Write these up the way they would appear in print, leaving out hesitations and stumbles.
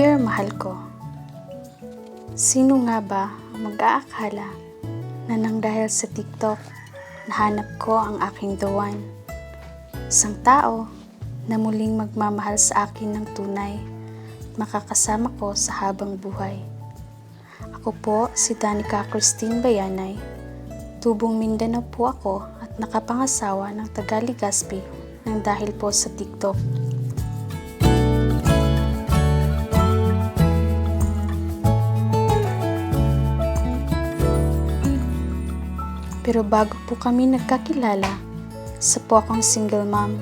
Dear mahal ko, sino nga ba ang mag-aakala na nang dahil sa TikTok, nahanap ko ang aking the one. Isang tao na muling magmamahal sa akin ng tunay, makakasama ko sa habang buhay. Ako po si Danica Christine Bayanay, tubong Mindanao po ako at nakapangasawa ng taga Legazpi nang dahil po sa TikTok. Pero bago po kami nagkakilala, isa po akong single mom.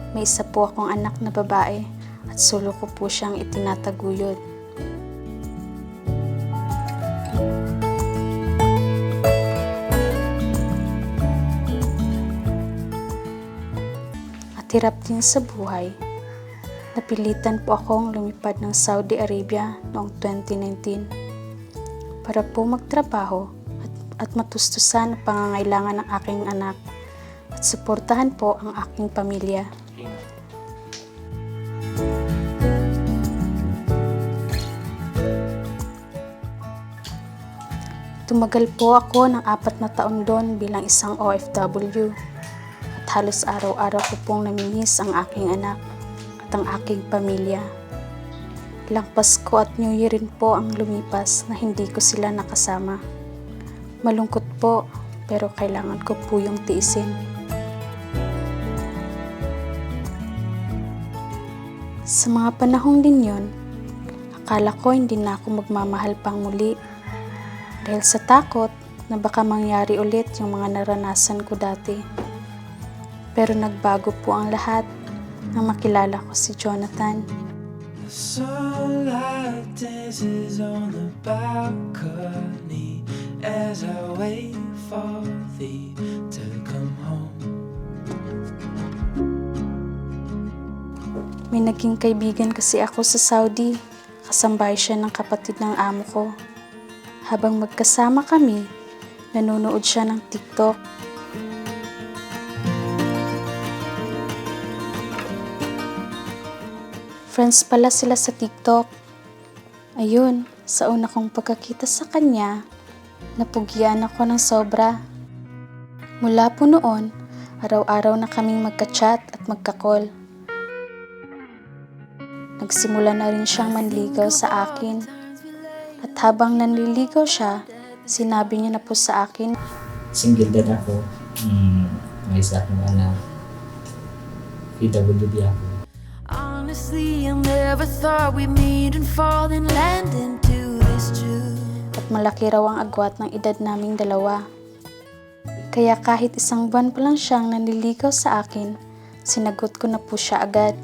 May isa po akong anak na babae at solo ko po siyang itinataguyod. At hirap din sa buhay. Napilitan po akong lumipad ng Saudi Arabia noong 2019 para po magtrabaho at matustusan ang pangangailangan ng aking anak at suportahan po ang aking pamilya. Tumagal po ako ng 4 na taon doon bilang isang OFW at halos araw-araw ko pong namimiss ang aking anak at ang aking pamilya. Ilang Pasko at New Year rin po ang lumipas na hindi ko sila nakasama. Malungkot po, pero kailangan ko po yung tiisin. Sa mga panahong din yun, akala ko hindi na ako magmamahal pang muli dahil sa takot na baka mangyari ulit yung mga naranasan ko dati. Pero nagbago po ang lahat nang makilala ko si Jonathan. The sunlight dances on the balcony as I wait for thee to come home. May naging kaibigan kasi ako sa Saudi. Kasambay siya ng kapatid ng amo ko. Habang magkasama kami, nanonood siya ng TikTok. Friends pala sila sa TikTok. Ayun, sa una kong pagkakita sa kanya, napugyan ako ng sobra. Mula po noon, araw-araw na kaming magka-chat at magka-call. Nagsimula na rin siyang manligaw sa akin. At habang nanliligaw siya, sinabi niya na po sa akin, single din ako. May isa akong anak. PWD ako. Honestly, I never thought we'd meet and fall and land into this June. at malaki raw ang agwat ng edad naming dalawa. Kaya kahit isang buwan pa lang siyang nanliligaw sa akin, sinagot ko na po siya agad.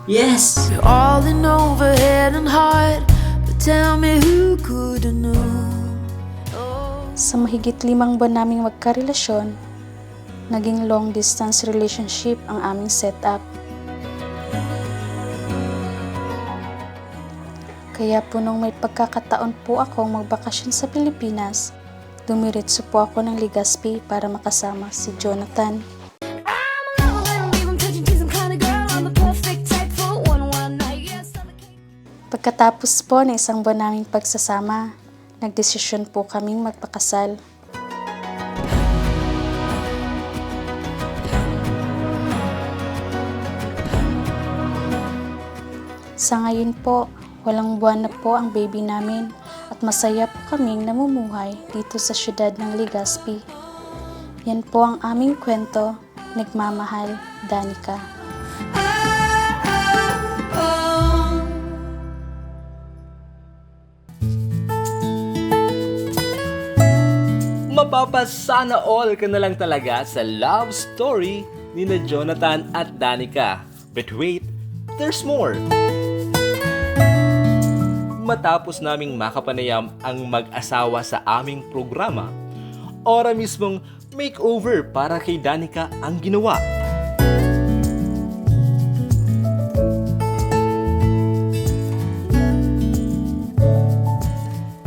Yes! You're all in over head and heart, but tell me who could have known? Sa mahigit 5 buwan naming magkarelasyon, naging long distance relationship ang aming setup. Kaya po nung may pagkakataon po akong magbakasyon sa Pilipinas, dumiretso po ako ng Legazpi para makasama si Jonathan. Pagkatapos po ng 1 buwan naming pagsasama, nagdesisyon po kaming magpakasal. Sa ngayon po, walang buwan na po ang baby namin at masaya po kaming namumuhay dito sa syudad ng Legazpi. Yan po ang aming kwento, Nagmamahal, Danica. Mapapasana all ka na lang talaga sa love story ni na Jonathan at Danica. But wait, there's more! Matapos naming makapanayam ang mag-asawa sa aming programa, ora mismong makeover para kay Danica ang ginawa.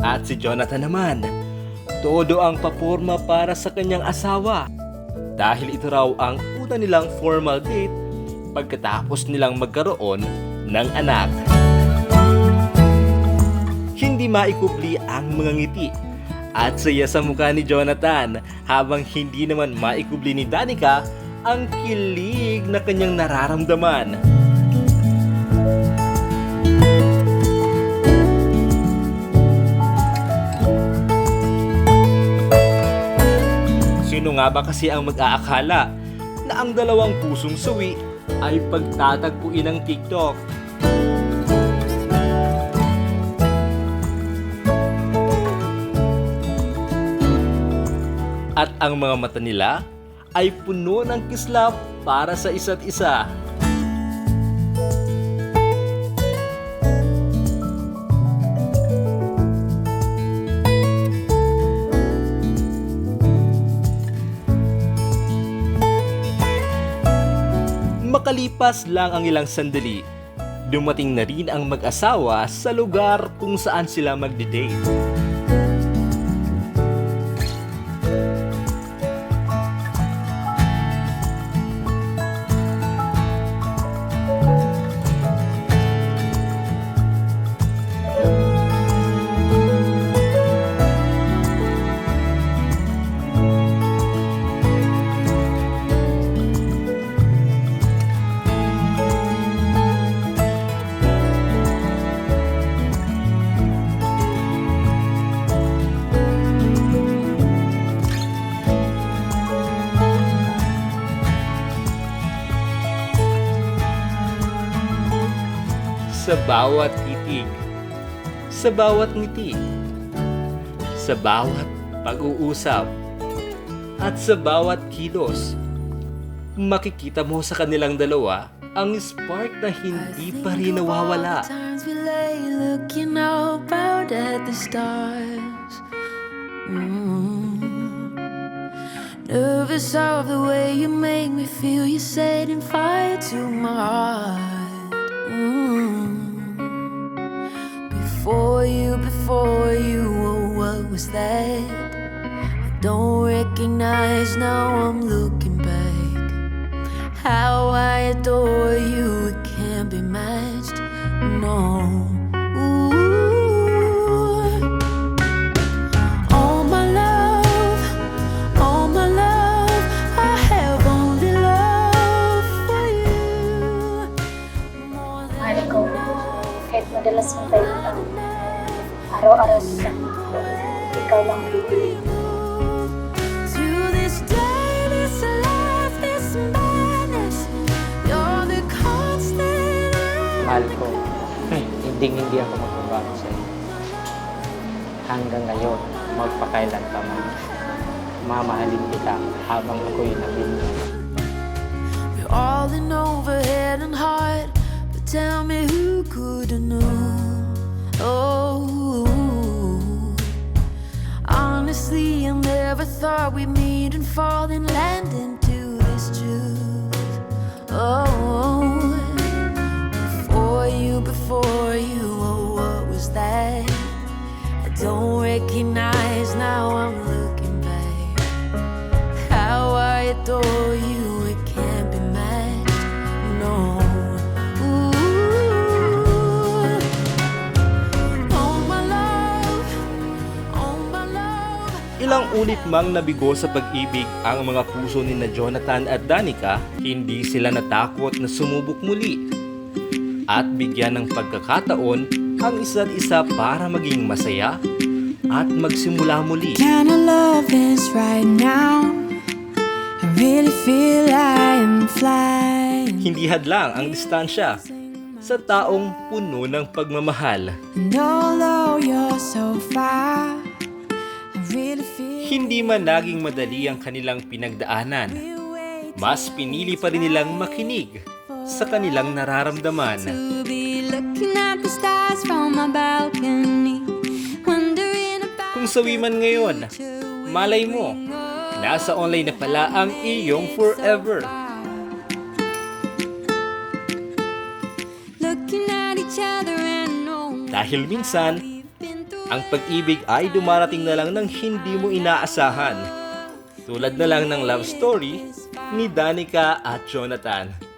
At si Jonathan naman, todo ang paporma para sa kanyang asawa dahil ito raw ang una nilang formal date pagkatapos nilang magkaroon ng anak. hindi maikubli ang mga ngiti at saya sa mukha ni Jonathan habang hindi naman maikubli ni Danica ang kilig na kanyang nararamdaman. Sino nga ba kasi ang mag-aakala na ang dalawang pusong suwi ay pagtatagpuin ng TikTok? At ang mga mata nila ay puno ng kislap para sa isa't isa. Makalipas lang ang ilang sandali, dumating na rin ang mag-asawa sa lugar kung saan sila magdi-date. Sa bawat titig, sa bawat ngiti, sa bawat pag-uusap, at sa bawat kilos, makikita mo sa kanilang dalawa ang spark na hindi pa rin nawawala. Times we lay looking up out at the stars. Nervous of the way you make me feel. You're setting fire to my heart. Before you, oh, what was that? I don't recognize, now I'm looking back. How I adore you, it can't be matched, no. Ooh. All my love, I have only love for you. More than Mahal ko, kahit madalas mong tayo araw-araw kita, ikaw lang pipiliin. to this day, this life, this madness. You're the constant. Mahal ko, hindi ako magbabago sa iyo. Hanggang ngayon, magpakailan pa man, mamahalin kita habang ako'y nabinyag. We're all in over head and heart, but tell me who could have known? Oh, honestly, I never thought we'd meet and fall and land into this truth. Oh, before you, oh, what was that? I don't recognize, now I'm looking back. How I adore you, it can't be matched, no. Ooh. Oh my love, Ilang ulit mang nabigo sa pag-ibig ang mga puso ni na Jonathan at Danica, hindi sila natakot na sumubok muli at bigyan ng pagkakataon ang isa't isa para maging masaya at magsimula muli. kind of love is right now. I really feel I am flying. Hindi hadlang ang distansya sa taong puno ng pagmamahal. And although you're so far, I really feel Hindi man naging madali ang kanilang pinagdaanan, mas pinili pa rin nilang makinig sa kanilang nararamdaman. to be looking at the stars from my balcony, wondering about Kung sawi man ngayon, malay mo, nasa online na pala ang iyong forever. looking at each other and know Dahil minsan, ang pag-ibig ay dumarating na lang ng hindi mo inaasahan. Tulad na lang ng love story ni Danica at Jonathan.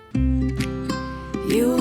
you